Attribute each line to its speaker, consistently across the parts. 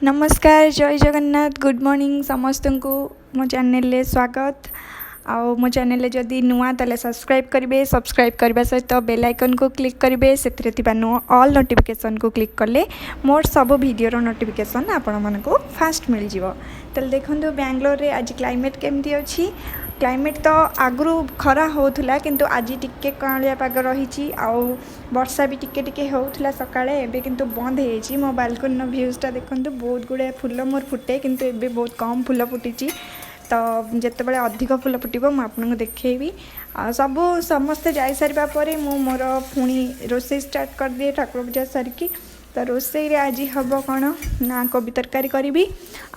Speaker 1: नमस्कार जय Jagannath good morning समस्त को मो चैनल स्वागत आओ मो चैनल जदि नुआ ताले सब्सक्राइब करने सहित बेल आइकन को क्लिक करेंगे से नुआ ऑल नोटिफिकेशन को क्लिक कले मोर सब वीडियो नोटिफिकेशन आपण मानको फास्ट मिल जिवो। तले देखंतु बेंगलोर रे आज क्लाइमेट केमती अछि। क्लाइमेट तो आगु खरा होउथुला किंतु आज टिके कालिया पाग रही आउ वर्षा भी टिके टिके होउथुला सकाळे एबे किंतु बंद हे छि। मो बालकनी नो व्यूज़टा देखंतु बहुत गुडे फूल मोर फुटे किंतु एबे बहुत कम फूल फुटी तो जितेबाला अधिक फूल फुटब मुझे देखी सब समस्ते जा सारा पर मोर पुणी रोसे स्टार्ट कर दिए ठाकुर पूजा सारिकी। तो रोसे आज हम कौन ना कोबी तरकारी करी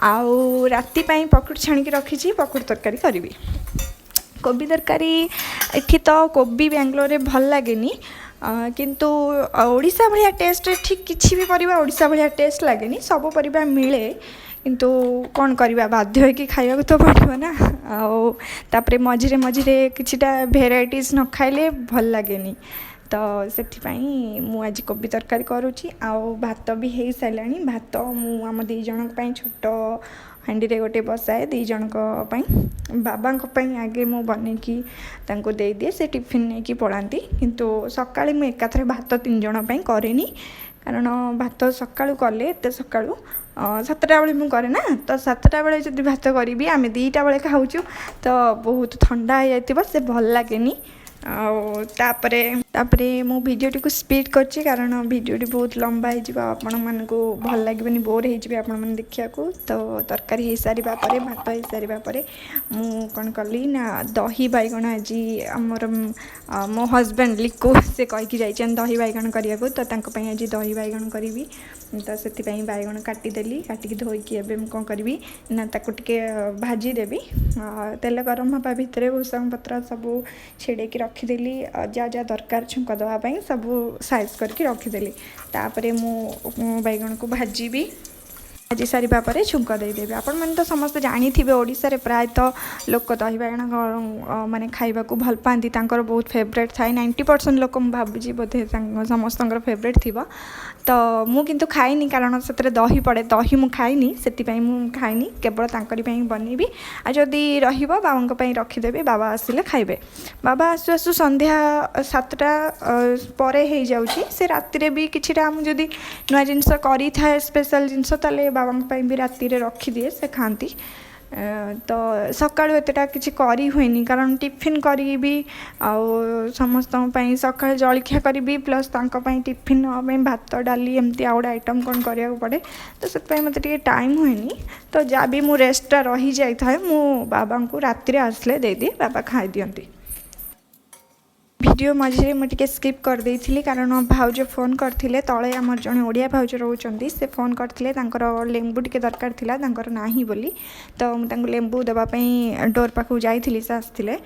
Speaker 1: आउ राति पकुड़ छाणिकी रखी पकुड़ तरकारी करी। कोबी तरकारी एठी तो कोबी बेंगलोर रे भल लागेनी किंतु ओडिशा भाया टेस्ट ठीक किसी भी परिबा ओडिशा भाया टेस्ट लागेनी। सब परिबा मिले किंतु कौन करवा बाध्य होगी खाइबा तो पड़ो ना। आउे मझे मझे किछिटा भेराइटीज न खाइले भल लागेनी। तो से आज कोबी तरकारी करुँची आउ भात भी हो सारा। भात मुझ दी जन छोट हाँडी रे गोटे बसाए दी जन बाबा आगे मु बनईकी दे दिए से टिफिन नहीं कि पड़ाती किंतु सकाଳେ मु एकाथरे भात 3 जन करेनी कारण भात सकाळु कले एत सकाळु 7टा बेले मुझे करे ना। तो 7टा बेले जब भात करी आम 2टा बेले खाऊँ तो बहुत ठंडा हो जाए से भल लगे। तापरे मो वीडियो टी को स्पीड करछि कारण वीडियो टी बहुत लंबा हो आपण मानकु भल लागबनी बोर हो जिवे आपण मन देखिया को। तो तरकारी हो सारा पर भात हो सारा पर मु कौन कली ना दही बैगण आज आमर मो हजबैंड लिकु से कहीकि जाइछन दही बैगण करिया को। तो आज दही बैगण करी तो से बैगण काटिदेली काटिकी धोईकी एवं कौन करी ना ताकू टिके भाजी देवी तेल गरम हवा भितर भूसंग पत्र सब छेड़ेकी रखीदेली जा जा दरकार छुंक देवाई सब साइज करके रखीदेली। तापर मु बैगण को भाजी भाजी सारा पर छुंक देदेवी। आपण मैंने तो समस्त जानी थे ओडिशा रे प्रायतः लोक दही बैगण माने खाइबा को भल पाती बहुत फेवरेट थाए 90% लोक भावुची बोधे समस्त फेवरेट थी। तो मु किंतु खाइनी कारण से दही पड़े दही मु खाइनी से खाइनी केवल तांकरी बनईबी आ जदि रहिबो बाबा रखीदेवी बाबा आसिले खाइबे। बाबा आसु आसु संध्या 7टा परे हो जाउची से राति भी किछिटा मु जदि नुआ जिनस करी थाए स्पेशल जिनस ताले बाबा भी राति रखी दिए से खाती। तो सकाळु एतटा किछि करी हुएनी कारण टिफिन करी भी आउ समस्त सकाळ जलखिया करी प्लस टिफिन भात डाली एमती आउट आइटम कौन करिया पड़े। तो से मत टाइम हुएनी तो जहाँ भी मु रेस्टा रही जाए मु बाबा को राति आसले दे दिए बाबा खाई दियंती। वीडियो मझे मुझे स्किप कर देइथिली कारण भाउज फोन करथिले तले आमर जने ओडिया भाउज रहउचंदी से फोन करथिले लेंबू टिके दरकार थिला नाही बोली। तो मुझे लेंबू देवा डोर पाखु जाइथिली से आसथिले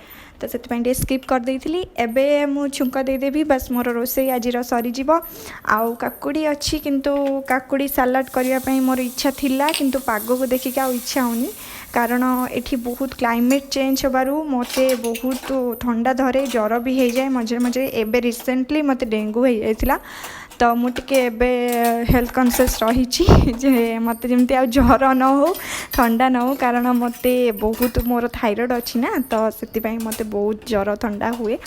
Speaker 1: तो से स्किप कर देइथिली। एबे मु छुंक देदेवी बस मोर रोसे आज सरी जीवो। आउ काकुड़ी अच्छी किंतु काकुड़ी सालाड करिया पई मोर इच्छा थिला किंतु पाग को देखिक आ इच्छा होनी कारण एठी बहुत क्लाइमेट चेंज होबारु मते बहुत ठंडा धरे ज्वर भी हो जाए मझे मझे। एबे रिसेंटली मते डेंगू हो जाइथिला तो मुझे एवं हेल्थ कॉन्शियस रही जे मत जमी आ ज्वर न हो ठंडा न हो कारण मत बहुत मोर थायराइड अच्छी ना तो से मत बहुत ज्वर ठंडा हुए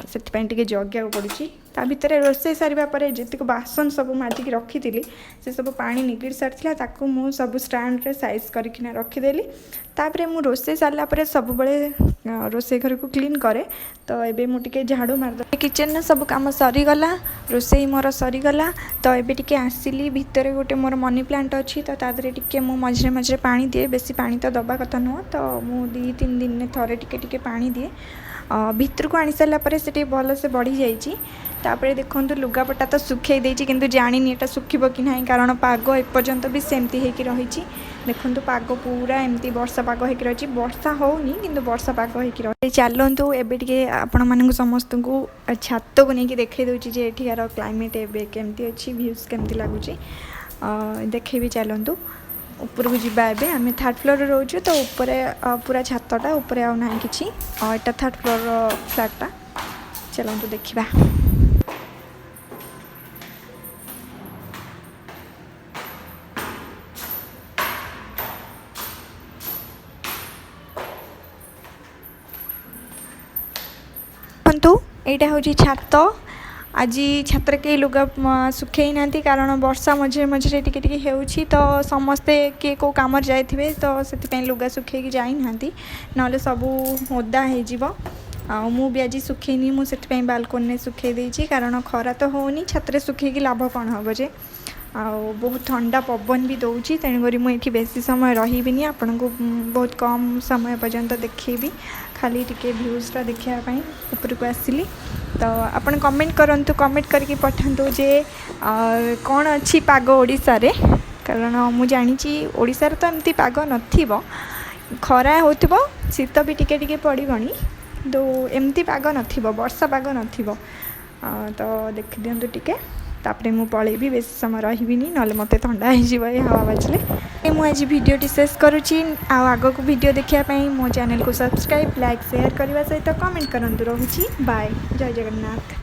Speaker 1: से जगिया पड़ी। ता भितर रोसे सारा पर जी बासन सब माजिकी रखी से सब पानी निगड़ सारी ताकू मु सब स्टैंड रे साइज करकिना रखीदेली। तापरे मु रोसे सारा पर सब बड़े रोसे घर को क्लीन करे। तो एबे मु टिके झाड़ू मारद किचन सब काम सरीगला रोसे मोर सरीगला। तो एबे टिके आसिली भितर गोटे मोर मनी प्लांट अच्छी तो तादरे टिके मु मझे मझे पानी दिए बेसी पानी तो दबा कथा नुह। तो मु 2-3 दिन में थरे टिके टिके पानी दिए भितर को आनी सारा पर से भल से बढ़ी जाइए। तापरे देखंतु लुगापटा तो सुखई देछि किंतु जानिनी एटा सुखिबो कि नाही कारण पाग एपर्यंत भी सेमती हेकि रहिछि। देखंतु पाग पूरा एमती वर्षा पाग हेकि रहिछि वर्षा होउनी किंतु वर्षा पाग हेकि रहि। चलंतु एबे टिके आपण मानकु समस्त को छात को नेकि देखै दोछि जे एठिकार क्लाइमेट एबे केमती अछि व्यूज केमती लागुछि देखैबी। चलंतु ऊपर को जीवा एबे आमे 3rd फ्लोर रे रहउछु तो ऊपर पूरा छातटा ऊपर आ नाही किछि एटा 3rd फ्लोर फ्लैटटा चलंतु देखिबा। ଏଇଟା ହେଉଛି ଛାତ। ଆଜି ଛାତରେ କେହି ଲୁଗା ଶୁଖେଇ ନାହାନ୍ତି କାରଣ ବର୍ଷା ମଝିରେ ମଝିରେ ଟିକେ ଟିକେ ହେଉଛି, ତ ସମସ୍ତେ କିଏ କେଉଁ କାମରେ ଯାଇଥିବେ, ତ ସେଥିପାଇଁ ଲୁଗା ଶୁଖେଇକି ଯାଇନାହାନ୍ତି, ନହେଲେ ସବୁ ଓଦା ହେଇଯିବ। ଆଉ ମୁଁ ବି ଆଜି ଶୁଖେଇନି, ମୁଁ ସେଥିପାଇଁ ବାଲକୋନିରେ ଶୁଖେଇ ଦେଇଛି କାରଣ ଖରା ତ ହେଉନି, ଛାତରେ ଶୁଖେଇକି ଲାଭ କ'ଣ ହେବ ଯେ। ଆଉ ବହୁତ ଥଣ୍ଡା ପବନ ବି ଦେଉଛି, ତେଣୁକରି ମୁଁ ଏଠି ବେଶୀ ସମୟ ରହିବିନି, ଆପଣଙ୍କୁ ବହୁତ କମ୍ ସମୟ ପର୍ଯ୍ୟନ୍ତ ଦେଖେଇବି, ଖାଲି ଟିକେ ଭ୍ୟୁଜ୍ଟା ଦେଖିବା ପାଇଁ ଉପରକୁ ଆସିଲି। ତ ଆପଣ କମେଣ୍ଟ କରନ୍ତୁ, କମେଣ୍ଟ କରିକି ପଠାନ୍ତୁ ଯେ କ'ଣ ଅଛି ପାଗ ଓଡ଼ିଶାରେ, କାରଣ ମୁଁ ଜାଣିଛି ଓଡ଼ିଶାରେ ତ ଏମିତି ପାଗ ନଥିବ, ଖରା ହେଉଥିବ, ଶୀତ ବି ଟିକେ ଟିକେ ପଡ଼ିବଣି, କିନ୍ତୁ ଏମିତି ପାଗ ନଥିବ, ବର୍ଷା ପାଗ ନଥିବ। ତ ଦେଖିଦିଅନ୍ତୁ ଟିକେ, ତାପରେ ମୁଁ ପଳେଇବି, ବେଶୀ ସମୟ ରହିବିନି, ନହେଲେ ମୋତେ ଥଣ୍ଡା ହେଇଯିବ ଏ ହାୱା ବାଜିଲେ। ମୁଁ ଆଜି ଭିଡ଼ିଓଟି ଶେଷ କରୁଛି। ଆଉ ଆଗକୁ ଭିଡ଼ିଓ ଦେଖିବା ପାଇଁ ମୋ ଚ୍ୟାନେଲକୁ ସବସ୍କ୍ରାଇବ୍, ଲାଇକ୍, ସେୟାର କରିବା ସହିତ କମେଣ୍ଟ କରନ୍ତୁ। ରହୁଛି, ବାଏ, ଜୟ ଜଗନ୍ନାଥ।